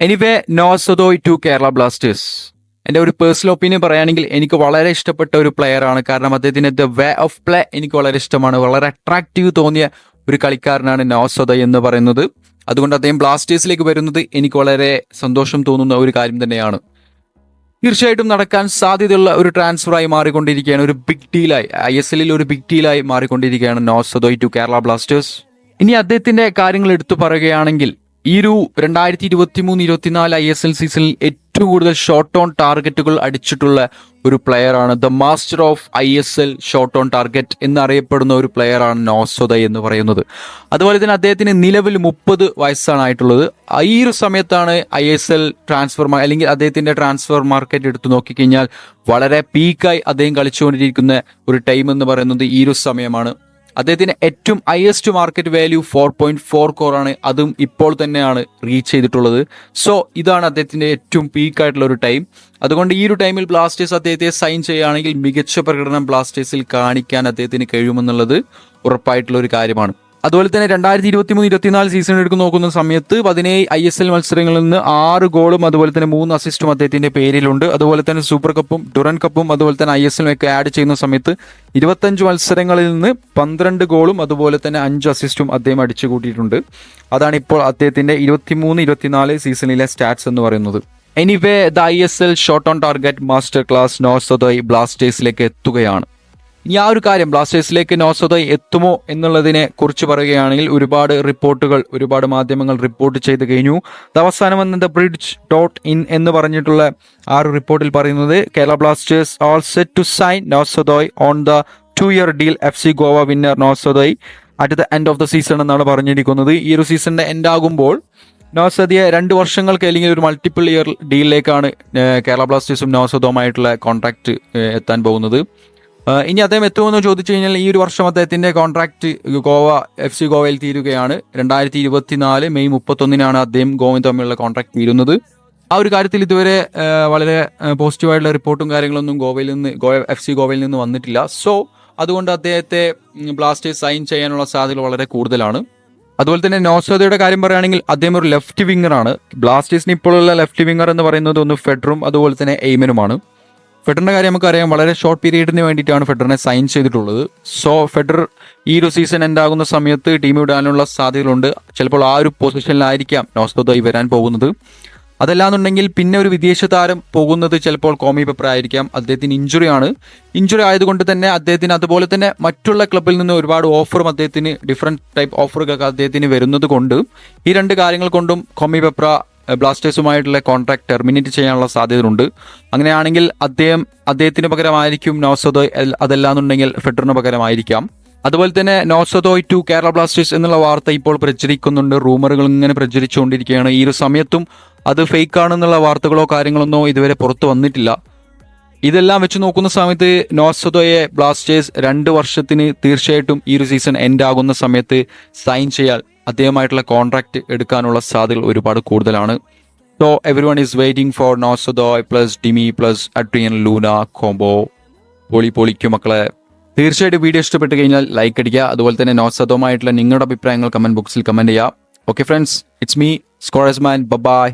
Anyway Noah Sadaoui to Kerala Blasters. എൻ്റെ ഒരു personal opinion പറയുകയാണെങ്കിൽ എനിക്ക് വളരെ ഇഷ്ടപ്പെട്ട ഒരു പ്ലെയർ ആണ്. കാരണം അദ്ദേഹത്തിൻ്റെ ദ വേ ഓഫ് പ്ലേ എനിക്ക് വളരെ ഇഷ്ടമാണ്. വളരെ അട്രാക്റ്റീവ് തോന്നിയ ഒരു കളിക്കാരനാണ് നോ സദോയ് എന്ന് പറയുന്നത്. അതുകൊണ്ട് അദ്ദേഹം ബ്ലാസ്റ്റേഴ്സിലേക്ക് വരുന്നത് എനിക്ക് വളരെ സന്തോഷം തോന്നുന്ന ഒരു കാര്യം തന്നെയാണ്. തീർച്ചയായിട്ടും നടക്കാൻ സാധ്യതയുള്ള ഒരു ട്രാൻസ്ഫറായി മാറിക്കൊണ്ടിരിക്കുകയാണ്. ഒരു ബിഗ് ഡീലായി ISL ഒരു ബിഗ് ഡീലായി മാറിക്കൊണ്ടിരിക്കുകയാണ് Noah Sadaoui to Kerala Blasters. ഇനി അദ്ദേഹത്തിന്റെ കാര്യങ്ങൾ എടുത്തു പറയുകയാണെങ്കിൽ ഈ ഒരു 2023-24 ISL സീസണിൽ ഏറ്റവും കൂടുതൽ ഷോട്ട് ഓൺ ടാർഗറ്റുകൾ അടിച്ചിട്ടുള്ള ഒരു പ്ലെയറാണ്. The master of ISL shot on target എന്നറിയപ്പെടുന്ന ഒരു പ്ലെയറാണ് നോ സദോയ് എന്ന് പറയുന്നത്. അതുപോലെ തന്നെ അദ്ദേഹത്തിന് നിലവിൽ 30 വയസ്സാണ് ആയിട്ടുള്ളത്. ഈ ഒരു സമയത്താണ് ISL ട്രാൻസ്ഫർ അല്ലെങ്കിൽ അദ്ദേഹത്തിന്റെ ട്രാൻസ്ഫർ മാർക്കറ്റ് എടുത്തു നോക്കിക്കഴിഞ്ഞാൽ വളരെ പീക്കായി അദ്ദേഹം കളിച്ചുകൊണ്ടിരിക്കുന്ന ഒരു ടൈം എന്ന് പറയുന്നത് ഈ ഒരു സമയമാണ്. അദ്ദേഹത്തിന് ഏറ്റവും ഹയസ്റ്റ് മാർക്കറ്റ് വാല്യൂ 4.4 കോറാണ്. അതും ഇപ്പോൾ തന്നെയാണ് റീച്ച് ചെയ്തിട്ടുള്ളത്. സോ ഇതാണ് അദ്ദേഹത്തിന്റെ ഏറ്റവും പീക്കായിട്ടുള്ള ഒരു ടൈം. അതുകൊണ്ട് ഈ ഒരു ടൈമിൽ ബ്ലാസ്റ്റേഴ്സ് അദ്ദേഹത്തെ സൈൻ ചെയ്യുകയാണെങ്കിൽ മികച്ച പ്രകടനം ബ്ലാസ്റ്റേഴ്സിൽ കാണിക്കാൻ അദ്ദേഹത്തിന് കഴിയുമെന്നുള്ളത് ഉറപ്പായിട്ടുള്ള ഒരു കാര്യമാണ്. അതുപോലെ തന്നെ 2023-24 സീസൺ എടുത്ത് നോക്കുന്ന സമയത്ത് 17 ISL മത്സരങ്ങളിൽ നിന്ന് 6 ഗോളും അതുപോലെ തന്നെ 3 അസിസ്റ്റും അദ്ദേഹത്തിന്റെ പേരിലുണ്ട്. അതുപോലെ തന്നെ സൂപ്പർ കപ്പും ഡുറൻ കപ്പും അതുപോലെ തന്നെ ISL ഒക്കെ ആഡ് ചെയ്യുന്ന സമയത്ത് 25 മത്സരങ്ങളിൽ നിന്ന് 12 ഗോളും അതുപോലെ തന്നെ 5 അസിസ്റ്റും അദ്ദേഹം അടിച്ചു കൂട്ടിയിട്ടുണ്ട്. അതാണ് ഇപ്പോൾ അദ്ദേഹത്തിന്റെ 23-24 സീസണിലെ സ്റ്റാറ്റ്സ് എന്ന് പറയുന്നത്. Anyway the ISL shot on target master class Noah Sadaoui ബ്ലാസ്റ്റേഴ്സിലേക്ക് എത്തുകയാണ്. ഇനി ആ ഒരു കാര്യം ബ്ലാസ്റ്റേഴ്സിലേക്ക് നോ സദോയ് എത്തുമോ എന്നുള്ളതിനെ കുറിച്ച് പറയുകയാണെങ്കിൽ ഒരുപാട് മാധ്യമങ്ങൾ റിപ്പോർട്ട് ചെയ്ത് കഴിഞ്ഞു. അവസാനം വന്ന ദ ബ്രിഡ്ജ്.in എന്ന് പറഞ്ഞിട്ടുള്ള ആ ഒരു റിപ്പോർട്ടിൽ പറയുന്നത് Kerala Blasters all set to sign Noah Sadaoui on the 2-year deal FC Goa winner Noah Sadaoui at the end of the season എന്നാണ് പറഞ്ഞിരിക്കുന്നത്. ഈ ഒരു സീസണിന്റെ എൻഡ് ആകുമ്പോൾ നോ സദോയെ 2 വർഷങ്ങൾക്ക് അല്ലെങ്കിൽ ഒരു മൾട്ടിപ്പിൾ ഇയർ ഡീലിലേക്കാണ് കേരള ബ്ലാസ്റ്റേഴ്സും നോ സദോയുമായിട്ടുള്ള കോൺട്രാക്ട് എത്താൻ പോകുന്നത്. ഇനി അദ്ദേഹം എത്തുമെന്ന് ചോദിച്ചു കഴിഞ്ഞാൽ ഈ ഒരു വർഷം അദ്ദേഹത്തിന്റെ കോൺട്രാക്ട് FC ഗോവയിൽ തീരുകയാണ്. 2024 മെയ് 31 അദ്ദേഹം ഗോവയും തമ്മിലുള്ള കോൺട്രാക്ട് തീരുന്നത്. ആ ഒരു കാര്യത്തിൽ ഇതുവരെ വളരെ പോസിറ്റീവായിട്ടുള്ള റിപ്പോർട്ടും കാര്യങ്ങളൊന്നും FC ഗോവയിൽ നിന്ന് വന്നിട്ടില്ല. സോ അതുകൊണ്ട് അദ്ദേഹത്തെ ബ്ലാസ്റ്റേഴ്സ് സൈൻ ചെയ്യാനുള്ള സാധ്യത വളരെ കൂടുതലാണ്. അതുപോലെ തന്നെ നോ സദോയുടെ കാര്യം പറയുകയാണെങ്കിൽ അദ്ദേഹം ഒരു ലെഫ്റ്റ് വിങ്ങറാണ്. ബ്ലാസ്റ്റേഴ്സിന് ഇപ്പോഴുള്ള ലെഫ്റ്റ് വിങ്ങർ എന്ന് പറയുന്നത് ഒന്ന് ഫെഡറും അതുപോലെ തന്നെ എയ്മനുമാണ്. ഫെഡറിന്റെ കാര്യം നമുക്കറിയാം, വളരെ ഷോർട്ട് പീരീഡിന് വേണ്ടിയിട്ടാണ് ഫെഡറിനെ സൈൻ ചെയ്തിട്ടുള്ളത്. സോ ഫെഡർ ഈ ഒരു സീസൺ എൻഡാകുന്ന സമയത്ത് ടീം വിടാനുള്ള സാധ്യതകളുണ്ട്. ചിലപ്പോൾ ആ ഒരു പൊസിഷനിലായിരിക്കാം നോ സദോയ് വരാൻ പോകുന്നത്. അതല്ലാന്നുണ്ടെങ്കിൽ പിന്നെ ഒരു വിദേശ താരം പോകുന്നത് ചിലപ്പോൾ കോമി പെപ്ര ആയിരിക്കാം. അദ്ദേഹത്തിന് ഇഞ്ചുറി ആയതുകൊണ്ട് തന്നെ അദ്ദേഹത്തിന് അതുപോലെ തന്നെ മറ്റുള്ള ക്ലബിൽ നിന്ന് ഒരുപാട് ഓഫറും അദ്ദേഹത്തിന് ഡിഫറെന്റ് ടൈപ്പ് ഓഫറുകളൊക്കെ അദ്ദേഹത്തിന് വരുന്നത് കൊണ്ട് ഈ 2 കാര്യങ്ങൾ കൊണ്ടും കോമി പെപ്ര ബ്ലാസ്റ്റേഴ്സുമായിട്ടുള്ള കോൺട്രാക്ട് ടെർമിനേറ്റ് ചെയ്യാനുള്ള സാധ്യതയുണ്ട്. അങ്ങനെയാണെങ്കിൽ അദ്ദേഹത്തിന് പകരമായിരിക്കും നോ സദോയ്, അതല്ലാന്നുണ്ടെങ്കിൽ ഫെഡറിന് പകരമായിരിക്കാം. അതുപോലെ തന്നെ Noah Sadaoui to Kerala Blasters എന്നുള്ള വാർത്ത ഇപ്പോൾ പ്രചരിക്കുന്നുണ്ട്. റൂമറുകൾ ഇങ്ങനെ പ്രചരിച്ചുകൊണ്ടിരിക്കുകയാണ്. ഈ ഒരു സമയത്തും അത് ഫേക്ക് ആണെന്നുള്ള വാർത്തകളോ കാര്യങ്ങളൊന്നോ ഇതുവരെ പുറത്തു വന്നിട്ടില്ല. ഇതെല്ലാം വെച്ച് നോക്കുന്ന സമയത്ത് നോ സദോയെ ബ്ലാസ്റ്റേഴ്സ് 2 വർഷത്തിന് തീർച്ചയായിട്ടും ഈ ഒരു സീസൺ എൻഡ് ആകുന്ന സമയത്ത് സൈൻ ചെയ്യാൻ അദ്ദേഹമായിട്ടുള്ള കോൺട്രാക്ട് എടുക്കാനുള്ള സാധ്യതകൾ ഒരുപാട് കൂടുതലാണ്. So everyone is waiting for Noah Sadaoui plus Dimi plus Adrian Luna combo. പൊളിക്കും മക്കളെ. തീർച്ചയായിട്ടും വീഡിയോ ഇഷ്ടപ്പെട്ട് കഴിഞ്ഞാൽ ലൈക്ക് അടിക്കുക. അതുപോലെ തന്നെ നോ സദോയുമായിട്ടുള്ള നിങ്ങളുടെ അഭിപ്രായങ്ങൾ കമന്റ് ബോക്സിൽ കമന്റ് ചെയ്യുക. Okay friends, it's me scorers man. By.